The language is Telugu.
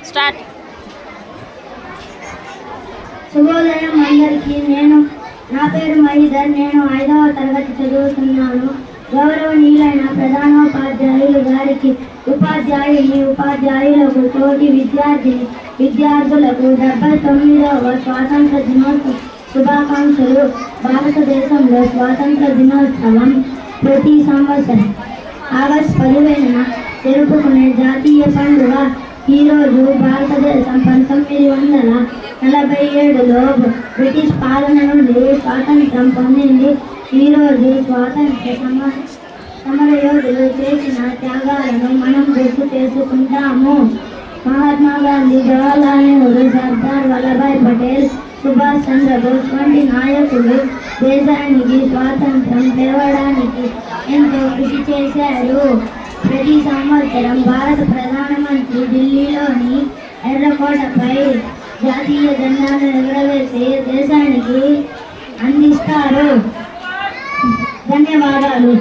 స్టార్ట్. శుభోదయం అందరికీ. నా పేరు మహిధర్. నేను 5వ తరగతి చదువుతున్నాను. గౌరవనీయులైన ప్రధానోపాధ్యాయులు గారికి, ఉపాధ్యాయులకు, తోటి విద్యార్థులకు 79వ స్వాతంత్ర దినోత్సవ శుభాకాంక్షలు. భారతదేశంలో స్వాతంత్ర దినోత్సవం ప్రతి సంవత్సరం ఆగస్టు 15న జరుపుకునే జాతీయ పండుగ. ఈరోజు భారతదేశం 1947లో బ్రిటిష్ పాలన నుండి స్వాతంత్రం పొందింది. ఈరోజు స్వాతంత్ర సమరయోధులు చేసిన త్యాగాలను మనం గుర్తు చేసుకుంటాము. మహాత్మా గాంధీ, జవహర్లాల్ నెహ్రూ, సర్దార్ వల్లభాయ్ పటేల్, సుభాష్ చంద్రబోస్ వంటి నాయకులు దేశానికి స్వాతంత్రం తేవడానికి ఎంతో కృషి చేశారు. ప్రతి సంవత్సరం భారత ప్రధానమంత్రి ఢిల్లీలోని ఎర్రకోటపై జాతీయ జెండాను ఎగురవేసి దేశానికి అందిస్తారు. ధన్యవాదాలు.